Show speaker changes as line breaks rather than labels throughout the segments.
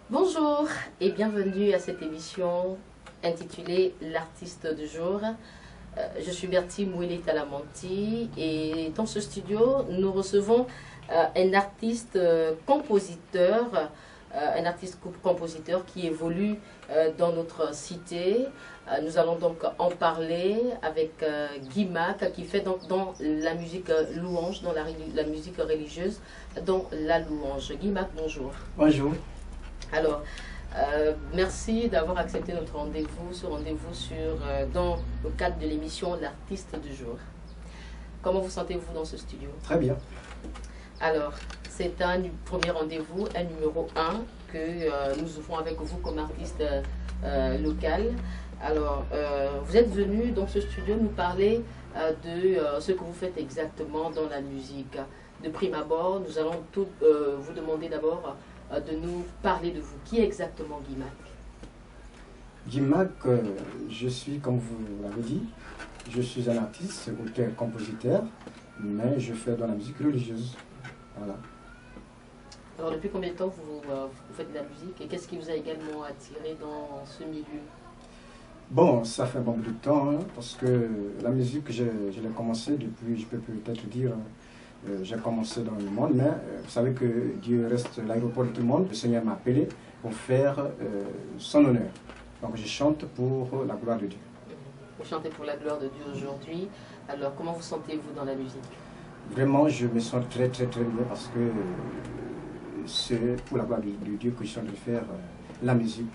Bonjour et bienvenue à cette émission intitulée L'artiste du jour. Je suis Bertie Mouélé Talamanti et dans ce studio nous recevons un artiste compositeur, qui évolue dans notre cité. Nous allons donc en parler avec Guy Mac qui fait donc dans la musique louange, dans la musique religieuse, dans la louange. Guy Mac, bonjour.
Bonjour.
Alors, merci d'avoir accepté notre rendez-vous, dans le cadre de l'émission L'artiste du jour. Comment vous sentez-vous dans ce studio?
Très bien.
Alors, c'est un premier rendez-vous, un numéro 1 que nous ouvrons avec vous comme artiste local. Alors, vous êtes venu dans ce studio nous parler de ce que vous faites exactement dans la musique. De prime abord, nous allons vous demander d'abord de nous parler de vous. Qui est exactement Guy Mac?
Guy Mac, je suis, comme vous l'avez dit, je suis un artiste, auteur, compositeur, mais je fais dans la musique religieuse. Voilà.
Alors, depuis combien de temps vous faites de la musique et qu'est-ce qui vous a également attiré dans ce milieu?
Bon, ça fait beaucoup de temps, hein, parce que la musique, je l'ai commencé depuis, je peux peut-être dire, j'ai commencé dans le monde, mais vous savez que Dieu reste l'aéroport de tout le monde. Le Seigneur m'a appelé pour faire son honneur. Donc je chante pour la gloire de Dieu.
Vous chantez pour la gloire de Dieu aujourd'hui. Alors comment vous sentez-vous dans la musique?
Vraiment, je me sens très bien parce que c'est pour la gloire de Dieu que je suis en train de faire la musique.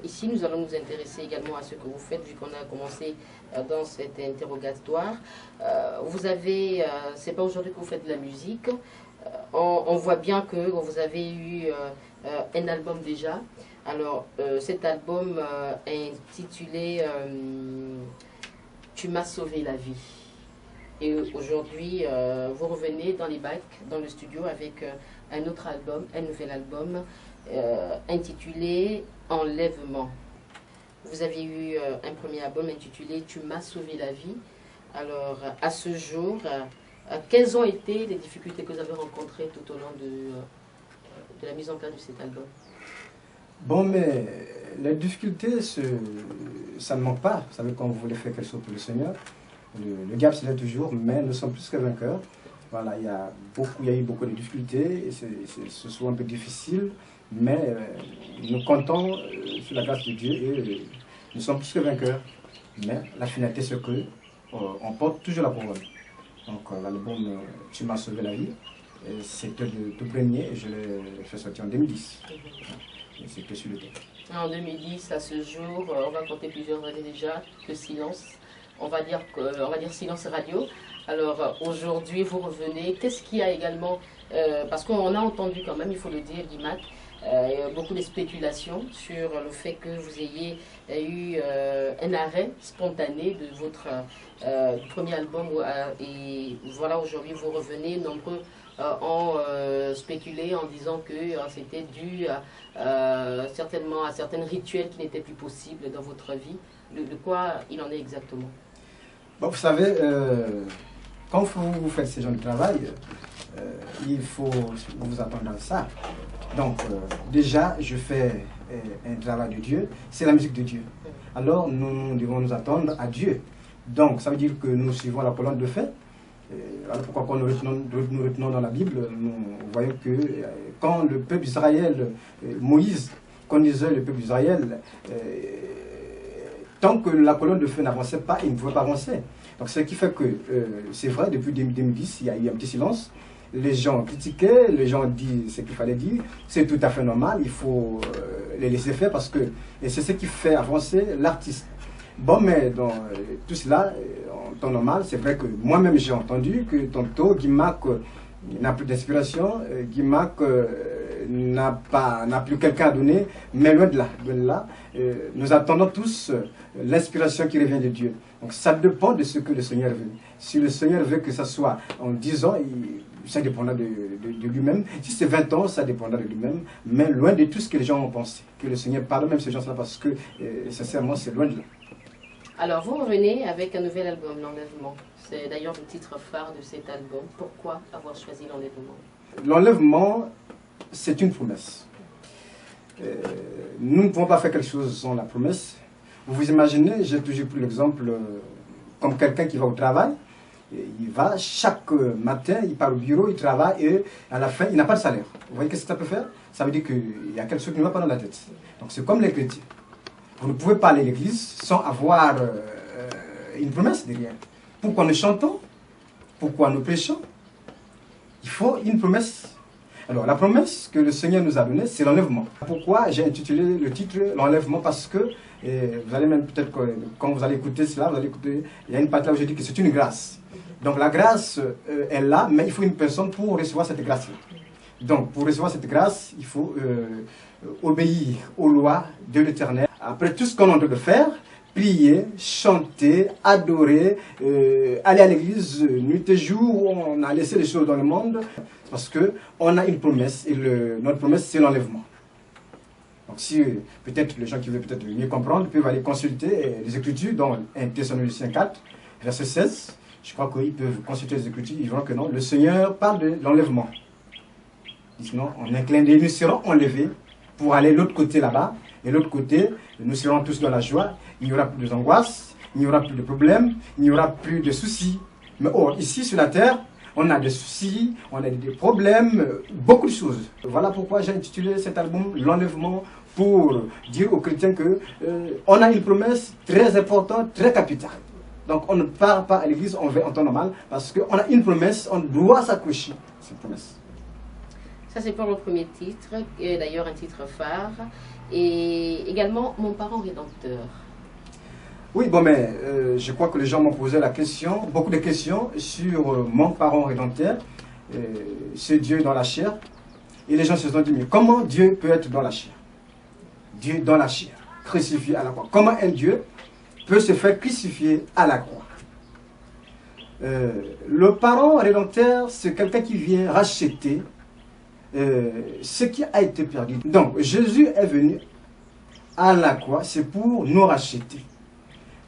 Ici, nous allons nous intéresser également à ce que vous faites, vu qu'on a commencé dans cet interrogatoire. Vous avez, c'est pas aujourd'hui que vous faites de la musique. On voit bien que vous avez eu un album déjà. Alors, cet album est intitulé Tu m'as sauvé la vie. Et aujourd'hui, vous revenez dans les bacs, dans le studio, avec un autre album, un nouvel album, intitulé Enlèvement. Vous avez eu un premier album intitulé Tu m'as sauvé la vie. Alors, à ce jour, quelles ont été les difficultés que vous avez rencontrées tout au long de la mise en place de cet album?
Bon, mais les difficultés, ça ne manque pas. Vous savez, quand vous voulez faire quelque chose pour le Seigneur, le gap c'est là toujours, mais nous sommes plus que vainqueurs. Voilà, il y a eu beaucoup de difficultés, ce soit un peu difficile, mais nous comptons sur la grâce de Dieu et nous sommes plus que vainqueurs. Mais la finalité, c'est que on porte toujours la parole. Donc l'album Tu m'as sauvé la vie, c'était le tout premier, et je l'ai fait sortir en 2010. C'était sur le thème.
En 2010, à ce jour, on va compter plusieurs années déjà de silence. On va dire silence radio. Alors aujourd'hui, vous revenez. Qu'est-ce qu'il y a également parce qu'on a entendu quand même, il faut le dire, Guy Mac, beaucoup de spéculations sur le fait que vous ayez eu un arrêt spontané de votre premier album. Et voilà, aujourd'hui, vous revenez. Nombreux ont spéculé en disant que c'était dû certainement à certains rituels qui n'étaient plus possibles dans votre vie. De quoi il en est exactement?
Bon, vous savez, quand vous faites ce genre de travail, il faut vous attendre à ça. Donc, déjà, je fais un travail de Dieu, c'est la musique de Dieu. Alors, nous devons nous attendre à Dieu. Donc, ça veut dire que nous suivons la colonne de fait. Alors, pourquoi quand nous retenons dans la Bible, nous voyons que quand le peuple d'Israël, Moïse conduisait le peuple d'Israël, tant que la colonne de feu n'avançait pas, il ne pouvait pas avancer. Donc, ce qui fait que, c'est vrai, depuis 2010, il y a eu un petit silence. Les gens critiquaient, les gens disent ce qu'il fallait dire. C'est tout à fait normal, il faut les laisser faire parce que c'est ce qui fait avancer l'artiste. Bon, mais dans tout cela, en temps normal, c'est vrai que moi-même j'ai entendu que tantôt Guy Mac n'a plus d'inspiration, Guy Mac n'a plus quelqu'un à donner, mais loin de là. Nous attendons tous l'inspiration qui revient de Dieu. Donc ça dépend de ce que le Seigneur veut. Si le Seigneur veut que ça soit en 10 ans, ça dépendra de lui-même. Si c'est 20 ans, ça dépendra de lui-même. Mais loin de tout ce que les gens ont pensé. Que le Seigneur parle même ces gens-là parce que, sincèrement, c'est loin de là.
Alors, vous revenez avec un nouvel album, L'Enlèvement. C'est d'ailleurs le titre phare de cet album. Pourquoi avoir choisi L'Enlèvement?
L'enlèvement, c'est une promesse. Nous ne pouvons pas faire quelque chose sans la promesse. Vous vous imaginez, j'ai toujours pris l'exemple comme quelqu'un qui va au travail. Il va chaque matin, il part au bureau, il travaille et à la fin, il n'a pas de salaire. Vous voyez qu'est-ce que ça peut faire? Ça veut dire qu'il y a quelque chose qui ne va pas dans la tête. Donc c'est comme les chrétiens. Vous ne pouvez pas aller à l'église sans avoir une promesse derrière. Pourquoi nous chantons? Pourquoi nous prêchons? Il faut une promesse. Alors, la promesse que le Seigneur nous a donnée, c'est l'enlèvement. Pourquoi j'ai intitulé le titre L'Enlèvement? Parce que, vous allez même peut-être, quand vous allez écouter cela, vous allez écouter, il y a une partie là où je dis que c'est une grâce. Donc, la grâce est là, mais il faut une personne pour recevoir cette grâce-là. Donc, pour recevoir cette grâce, il faut obéir aux lois de l'Éternel. Après tout ce qu'on est en train de faire, prier, chanter, adorer, aller à l'église nuit et jour, on a laissé les choses dans le monde, parce qu'on a une promesse, et notre promesse c'est l'enlèvement. Donc si peut-être les gens qui veulent peut-être mieux comprendre peuvent aller consulter les Écritures, dans 1 Thessaloniciens 4, verset 16, je crois qu'ils peuvent consulter les Écritures, ils verront que non, le Seigneur parle de l'enlèvement. Il dit non, en un clin d'œil, nous serons enlevés pour aller de l'autre côté là-bas, et de l'autre côté, nous serons tous dans la joie, il n'y aura plus d'angoisse, il n'y aura plus de problèmes, il n'y aura plus de soucis. Mais or, ici sur la terre, on a des soucis, on a des problèmes, beaucoup de choses. Voilà pourquoi j'ai intitulé cet album L'Enlèvement, pour dire aux chrétiens que on a une promesse très importante, très capitale. Donc on ne part pas à l'église, on va en temps normal, parce qu'on a une promesse, on doit s'accrocher à cette promesse.
Ça c'est pour le premier titre, et d'ailleurs un titre phare, et également Mon parent rédempteur.
Oui, bon, mais je crois que les gens m'ont posé la question, beaucoup de questions sur mon parent rédempteur, ce Dieu dans la chair. Et les gens se sont dit, mais comment Dieu peut être dans la chair? Dieu dans la chair, crucifié à la croix. Comment un Dieu peut se faire crucifier à la croix? Le parent rédempteur, c'est quelqu'un qui vient racheter ce qui a été perdu. Donc, Jésus est venu à la croix, c'est pour nous racheter.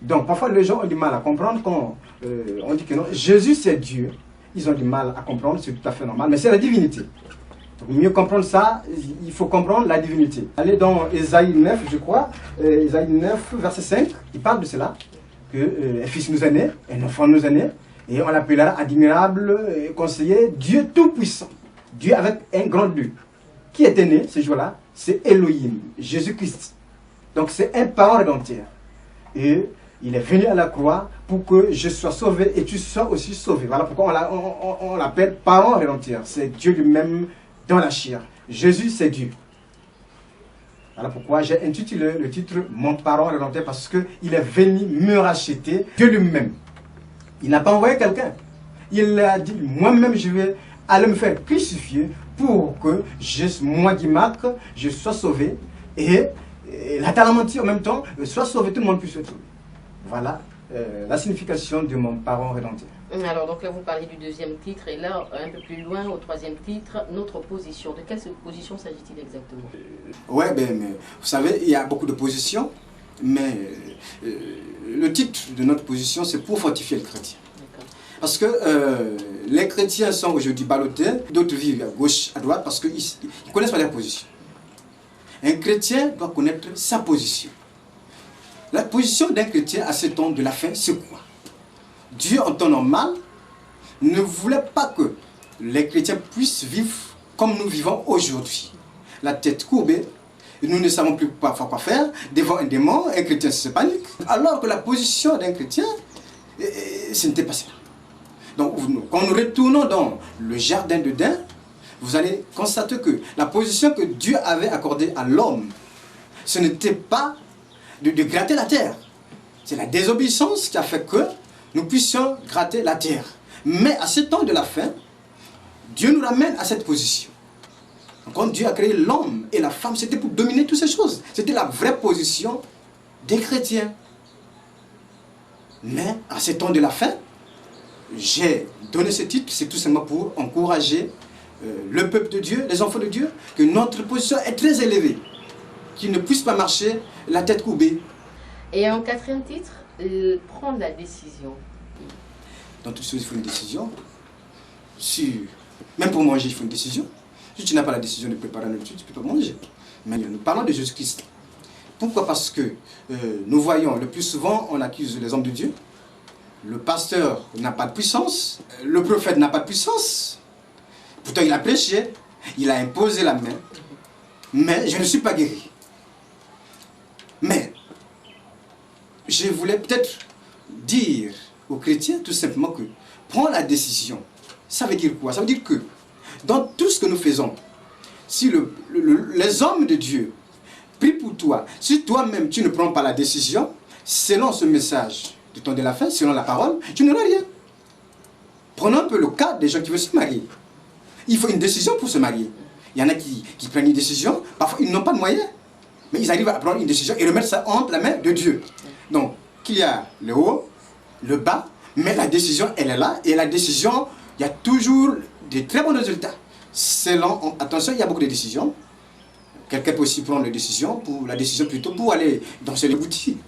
Donc, parfois, les gens ont du mal à comprendre quand on dit que non, Jésus c'est Dieu. Ils ont du mal à comprendre, c'est tout à fait normal, mais c'est la divinité. Pour mieux comprendre ça, il faut comprendre la divinité. Allez dans Ésaïe 9, je crois, Ésaïe 9, verset 5, il parle de cela, que un fils nous est né, un enfant nous est né, et on l'appellera admirable, conseiller, Dieu tout-puissant. Dieu avec un grand Dieu. Qui était né ce jour-là? C'est Elohim, Jésus-Christ. Donc c'est un parent rédempteur. Et il est venu à la croix pour que je sois sauvé et tu sois aussi sauvé. Voilà pourquoi on l'appelle parent rédempteur. C'est Dieu lui-même dans la chair. Jésus, c'est Dieu. Voilà pourquoi j'ai intitulé le titre Mon parent rédempteur, parce qu'il est venu me racheter, Dieu lui-même. Il n'a pas envoyé quelqu'un. Il a dit, moi-même je vais aller me faire crucifier pour que moi, Guimac, je sois sauvé et la Talamenti en même temps soit sauvé, tout le monde puisse être sauvé. Voilà la signification de mon parent rédempteur.
Alors, donc là, vous parlez du deuxième titre, et là, un peu plus loin, au troisième titre, notre position. De quelle position s'agit-il exactement?
Oui, mais vous savez, il y a beaucoup de positions, mais le titre de notre position, c'est pour fortifier le chrétien. Parce que les chrétiens sont aujourd'hui ballottés, d'autres vivent à gauche, à droite, parce qu'ils ne connaissent pas leur position. Un chrétien doit connaître sa position. La position d'un chrétien à ce temps de la fin, c'est quoi? Dieu, en temps normal, ne voulait pas que les chrétiens puissent vivre comme nous vivons aujourd'hui. La tête courbée, nous ne savons plus parfois quoi faire. Devant un démon, un chrétien se panique. Alors que la position d'un chrétien, ce n'était pas ça. Donc, quand nous retournons dans le jardin d'Éden, vous allez constater que la position que Dieu avait accordée à l'homme, ce n'était pas de gratter la terre. C'est la désobéissance qui a fait que nous puissions gratter la terre. Mais à ce temps de la fin, Dieu nous ramène à cette position.
Quand Dieu a créé l'homme et la femme, c'était pour dominer toutes ces choses. C'était la vraie position des chrétiens. Mais à ces temps de la fin, j'ai donné ce titre, c'est tout simplement pour encourager le peuple de Dieu, les enfants de Dieu, que notre position est très élevée, qu'ils ne puissent pas marcher la tête courbée. Et
en quatrième titre, prendre la décision.
Dans toutes choses, il faut une décision. Même pour manger, il faut une décision. Si tu n'as pas la décision de préparer la nourriture, tu ne peux pas manger. Mais nous parlons de Jésus-Christ. Pourquoi? Parce que nous voyons, le plus souvent, on accuse les hommes de Dieu. Le pasteur n'a pas de puissance, le prophète n'a pas de puissance. Pourtant, il a prêché, il a imposé la main, mais je ne suis pas guéri. Mais, je voulais peut-être dire aux chrétiens tout simplement que prends la décision. Ça veut dire quoi? Ça veut dire que dans tout ce que nous faisons, si les hommes de Dieu prient pour toi, si toi-même tu ne prends pas la décision, selon ce message du temps de la fin, selon la parole, tu n'auras rien. Prenons un peu le cas des gens qui veulent se marier. Il faut une décision pour se marier. Il y en a qui prennent une décision, parfois ils n'ont pas de moyens, mais ils arrivent à prendre une décision et remettre ça entre la main de Dieu. Donc, qu'il y a le haut, le bas, mais la décision, elle est là, et la décision, il y a toujours de très bons résultats. Attention, il y a beaucoup de décisions. Quelqu'un peut aussi prendre la décision plutôt pour aller dans les boutiques.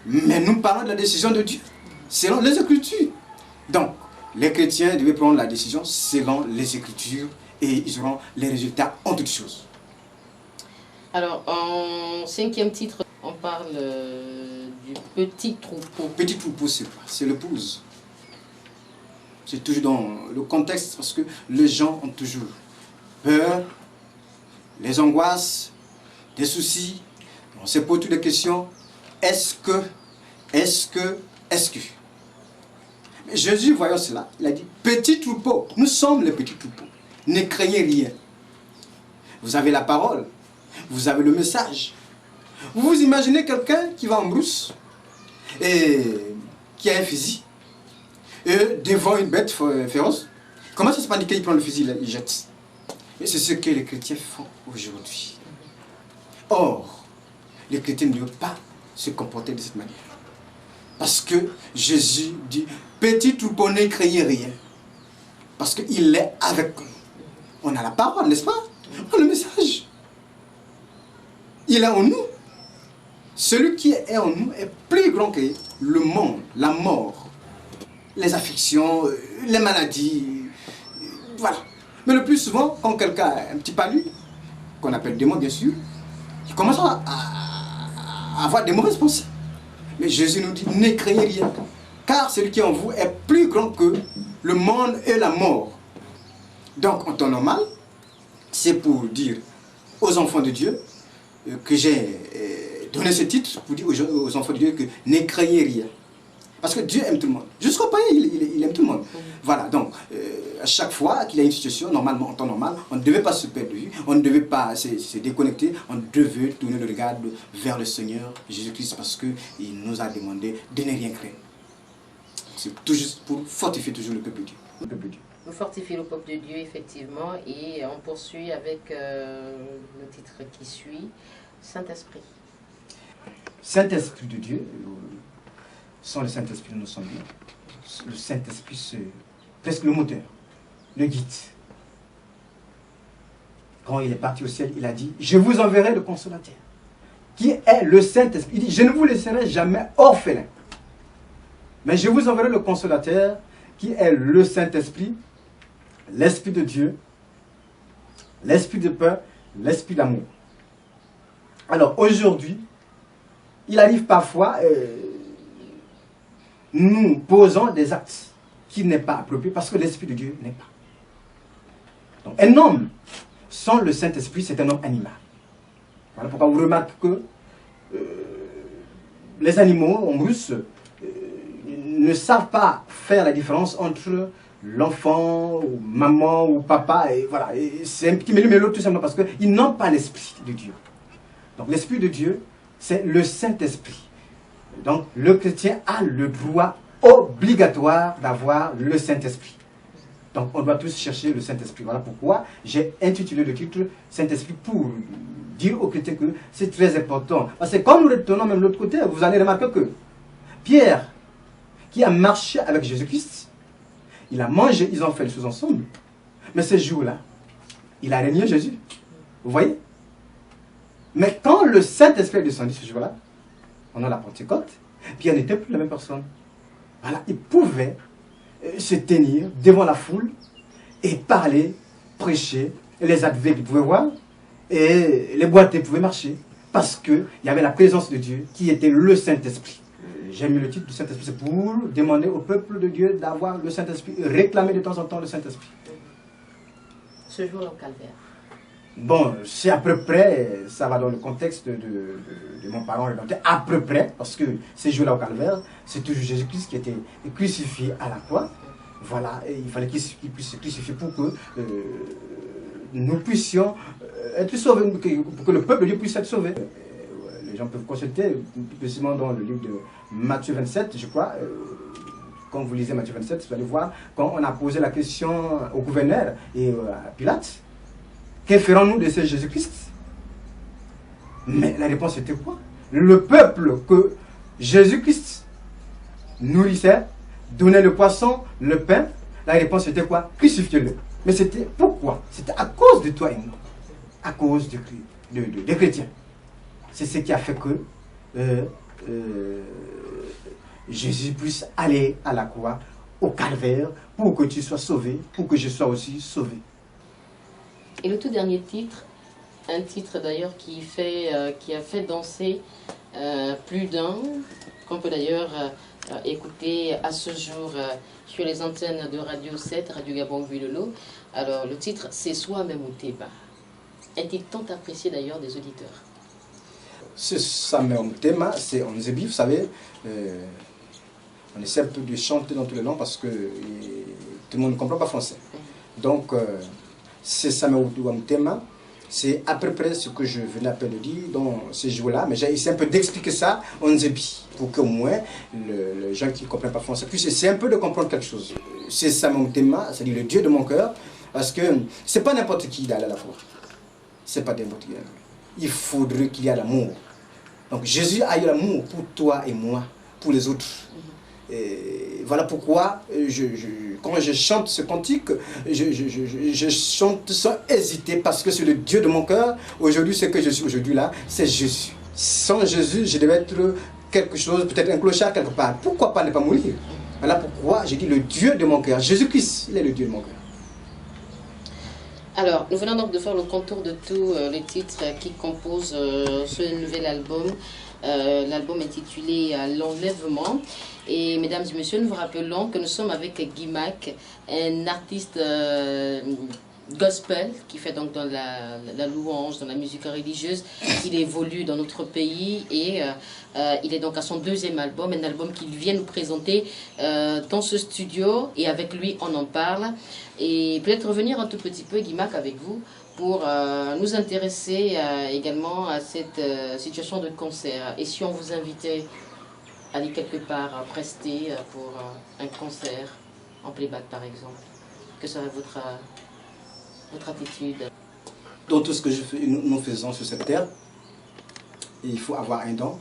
Mais nous parlons de la décision de Dieu, selon les Écritures. Donc, les chrétiens devaient prendre la décision selon les Écritures et ils auront les résultats en toutes choses.
Alors, en cinquième titre, on parle du petit troupeau.
Petit troupeau, c'est quoi? C'est l'épouse. C'est toujours dans le contexte parce que les gens ont toujours peur, les angoisses, des soucis. On se pose toutes les questions. Est-ce que? Mais Jésus, voyant cela, il a dit, petit troupeau, nous sommes les petits troupeaux. Ne craignez rien. Vous avez la parole, vous avez le message. Vous vous imaginez quelqu'un qui va en brousse et qui a un fusil et devant une bête féroce. Comment ça se passe qu'il prend le fusil, il jette? Et c'est ce que les chrétiens font aujourd'hui. Or, les chrétiens ne doivent pas se comporter de cette manière. Parce que Jésus dit, petit troupeau, ne craignez rien. Parce qu'il est avec nous. On a la parole, n'est-ce pas? On a le message. Il est en nous. Celui qui est en nous est plus grand que le monde, la mort, les afflictions, les maladies. Voilà. Mais le plus souvent, quand quelqu'un a un petit palu, qu'on appelle démon bien sûr, il commence à avoir des mauvaises pensées. Mais Jésus nous dit, ne craignez rien, car celui qui est en vous est plus grand que le monde et la mort. Donc, en temps normal, c'est pour dire aux enfants de Dieu que j'ai donné ce titre, pour dire aux enfants de Dieu que ne craignez rien. Parce que Dieu aime tout le monde. Jusqu'au païen, il aime tout le monde. Voilà, donc, à chaque fois qu'il y a une situation, normalement, en temps normal, on ne devait pas se perdre de vue, on ne devait pas se déconnecter, on devait tourner le regard vers le Seigneur Jésus-Christ parce qu'il nous a demandé de ne rien craindre. C'est tout juste pour fortifier toujours le peuple de Dieu.
Nous fortifions le peuple de Dieu, effectivement, et on poursuit avec le titre qui suit, Saint-Esprit.
Saint-Esprit de Dieu, sans le Saint-Esprit, nous sommes bien. Le Saint-Esprit, c'est presque le moteur, le guide. Quand il est parti au ciel, il a dit, je vous enverrai le consolateur, qui est le Saint-Esprit. Il dit, je ne vous laisserai jamais orphelin, mais je vous enverrai le consolateur, qui est le Saint-Esprit, l'Esprit de Dieu, l'Esprit de peur, l'Esprit d'amour. Alors aujourd'hui, il arrive parfois, nous posons des actes qui n'est pas appropriés parce que l'Esprit de Dieu n'est pas. Donc un homme sans le Saint-Esprit, c'est un homme animal. Voilà pourquoi vous remarquez que les animaux en brousse ne savent pas faire la différence entre l'enfant, ou maman, ou papa, et voilà. C'est un petit mélo tout simplement parce qu'ils n'ont pas l'Esprit de Dieu. Donc l'Esprit de Dieu, c'est le Saint-Esprit. Donc le chrétien a le droit obligatoire d'avoir le Saint-Esprit. Donc on doit tous chercher le Saint-Esprit. Voilà pourquoi j'ai intitulé le titre Saint-Esprit, pour dire aux chrétiens que c'est très important. Parce que quand nous retournons même de l'autre côté, vous allez remarquer que Pierre, qui a marché avec Jésus-Christ, il a mangé, ils ont fait les choses ensemble. Mais ce jour-là, il a régné Jésus. Vous voyez? Mais quand le Saint-Esprit est descendu ce jour-là, pendant la Pentecôte, Pierre n'était plus la même personne. Voilà, il pouvait se tenir devant la foule et parler, prêcher, et les aveugles pouvaient voir, et les boiteux pouvaient marcher, parce qu'il y avait la présence de Dieu qui était le Saint-Esprit. J'ai mis le titre du Saint-Esprit, c'est pour demander au peuple de Dieu d'avoir le Saint-Esprit, et réclamer de temps en temps le Saint-Esprit.
Ce jour-là au calvaire.
Bon, c'est à peu près, ça va dans le contexte de mon parent rédempteur, à peu près, parce que ces jours-là au calvaire, c'est toujours Jésus-Christ qui était crucifié à la croix. Voilà, et il fallait qu'il puisse se crucifier pour que nous puissions être sauvés, pour que le peuple de Dieu puisse être sauvé. Les gens peuvent consulter, plus précisément dans le livre de Matthieu 27, je crois. Quand vous lisez Matthieu 27, vous allez voir, quand on a posé la question au gouverneur et à Pilate, que ferons-nous de ce Jésus-Christ? Mais la réponse était quoi? Le peuple que Jésus-Christ nourrissait, donnait le poisson, le pain, la réponse était quoi? Crucifiez-le. Mais c'était pourquoi? C'était à cause de toi et moi, à cause des chrétiens. C'est ce qui a fait que Jésus puisse aller à la croix, au calvaire, pour que tu sois sauvé, pour que je sois aussi sauvé.
Et le tout dernier titre, un titre d'ailleurs qui a fait danser plus d'un, qu'on peut d'ailleurs écouter à ce jour sur les antennes de Radio 7, Radio Gabon Vulolo. Alors le titre, c'est Soi-même ou Teba. Un titre tant apprécié d'ailleurs des auditeurs.
C'est Soi-même ou Teba, c'est Onzebi, vous savez, on essaie un peu de chanter dans tous les langues parce que tout le monde ne comprend pas français. Donc, c'est Soi-même ou Teba, c'est à peu près ce que je venais à peine de dire dans ces jours-là, mais j'ai essayé un peu d'expliquer ça en Onzebi, pour qu'au moins les gens qui ne comprennent pas français puissent essayer un peu de comprendre quelque chose. C'est Soi-même ou Teba, c'est-à-dire le Dieu de mon cœur, parce que c'est pas n'importe qui d'aller à la foi. C'est pas n'importe qui. Il faudrait qu'il y ait l'amour. Donc Jésus a eu l'amour pour toi et moi, pour les autres. Et voilà pourquoi quand je chante ce cantique, je chante sans hésiter, parce que c'est le Dieu de mon cœur. Aujourd'hui, ce que je suis aujourd'hui là, c'est Jésus. Sans Jésus, je devais être quelque chose, peut-être un clochard quelque part. Pourquoi pas ne pas mourir? Voilà pourquoi j'ai dit le Dieu de mon cœur. Jésus-Christ, il est le Dieu de mon cœur.
Alors, nous venons donc de faire le contour de tous les titres qui composent ce nouvel album. L'album intitulé L'Enlèvement. Et mesdames et messieurs, nous vous rappelons que nous sommes avec Guy Mac, un artiste gospel qui fait donc dans la louange, dans la musique religieuse. Il évolue dans notre pays et il est donc à son deuxième album, un album qu'il vient nous présenter dans ce studio, et avec lui on en parle. Et peut-être revenir un tout petit peu, Guy Mac, avec vous, pour nous intéresser également à cette situation de concert. Et si on vous invitait à aller quelque part prester pour un concert en playback par exemple, que serait votre attitude?
Dans tout ce que nous faisons sur cette terre, il faut avoir un don.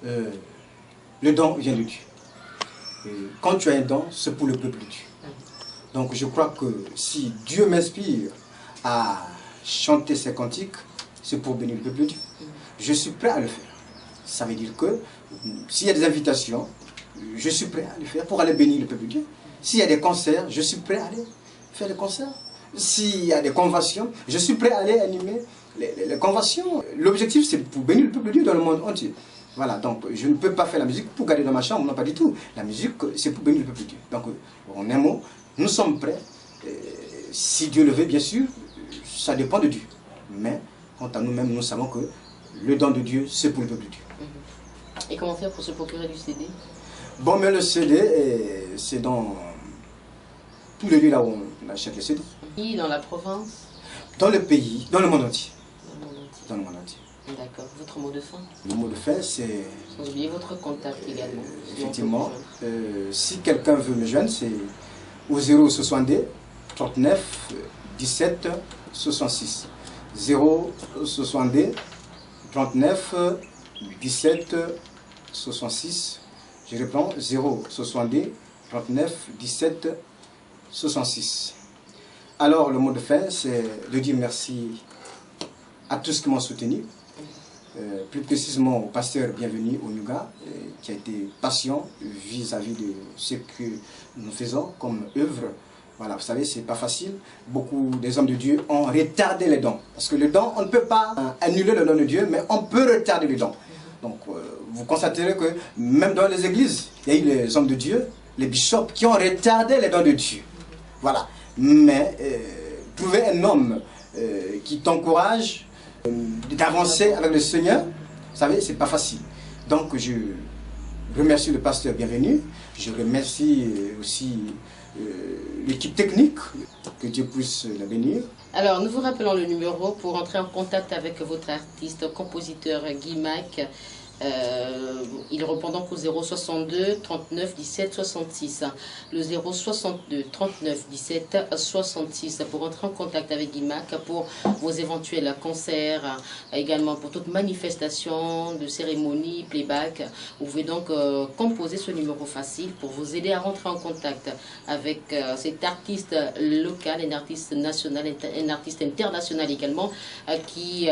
Le don vient de Dieu. Et quand tu as un don, c'est pour le peuple de Dieu. Donc je crois que si Dieu m'inspire à chanter ces cantiques, c'est pour bénir le peuple de Dieu. Je suis prêt à le faire. Ça veut dire que s'il y a des invitations, je suis prêt à le faire pour aller bénir le peuple de Dieu. S'il y a des concerts, je suis prêt à aller faire des concerts. S'il y a des conventions, je suis prêt à aller animer les conventions. L'objectif, c'est pour bénir le peuple de Dieu dans le monde entier. Voilà, donc je ne peux pas faire la musique pour garder dans ma chambre, non, pas du tout. La musique, c'est pour bénir le peuple de Dieu. Donc, en un mot, nous sommes prêts. Si Dieu le veut, bien sûr, ça dépend de Dieu. Mais, quant à nous-mêmes, nous savons que le don de Dieu, c'est pour le peuple de Dieu.
Et comment faire pour se procurer du CD?
Bon, mais le CD, c'est dans tous les lieux là où on achète les CD.
Dans la province?
Dans le pays, dans le monde entier.
Dans le monde entier.
Dans le monde entier.
D'accord. Votre mot de fin?
Le mot de fin, c'est...
Sans oublier votre contact également.
Effectivement, si quelqu'un veut me joindre, c'est
au 062 39 17 66. 062 39 17 66. Je reprends, 062 39 17 66. Alors, le mot de fin, c'est de dire merci à tous qui m'ont soutenu. Plus précisément au pasteur Bienvenu au Nuga, qui a été patient vis-à-vis de ce que nous faisons comme œuvre. Voilà, vous savez, c'est pas facile. Beaucoup des hommes de Dieu ont retardé les dons. Parce que le don, on ne peut pas annuler le don de Dieu, mais on peut retarder les dons. Donc, vous constaterez que même dans les églises, il y a eu les hommes de Dieu, les bishops, qui ont retardé les dons de Dieu. Voilà. Mais trouver un homme qui t'encourage d'avancer avec le Seigneur, vous savez, c'est pas facile. Donc, je remercie le pasteur Bienvenu. Je remercie aussi l'équipe technique, que Dieu puisse la bénir.
Alors, nous vous rappelons le numéro pour entrer en contact avec votre artiste, compositeur Guy Mac. Il répond donc au 062 39 17 66. Le 062 39 17 66 pour entrer en contact avec Guy Mac pour vos éventuels concerts, également pour toute manifestation de cérémonie, playback. Vous pouvez donc composer ce numéro facile pour vous aider à rentrer en contact avec cet artiste local, un artiste national, un artiste international également, qui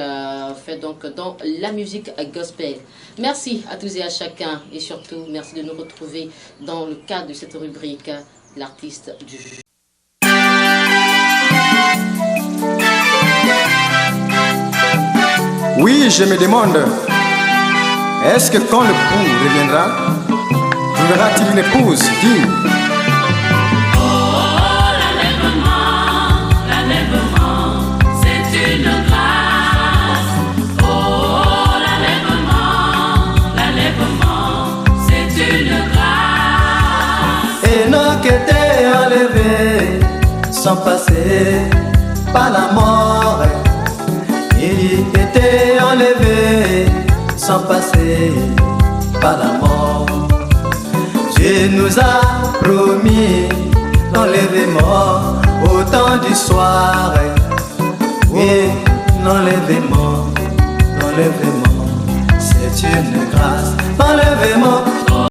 fait donc dans la musique gospel. Merci à tous et à chacun et surtout merci de nous retrouver dans le cadre de cette rubrique l'artiste du jour.
Oui, je me demande, est-ce que quand le pou reviendra, trouvera-t-il une épouse digne?
Était enlevé sans passer par la mort. Il était enlevé sans passer par la mort. Dieu nous a promis l'enlèvement au temps du soir. Oui, l'enlèvement, c'est une grâce. L'enlèvement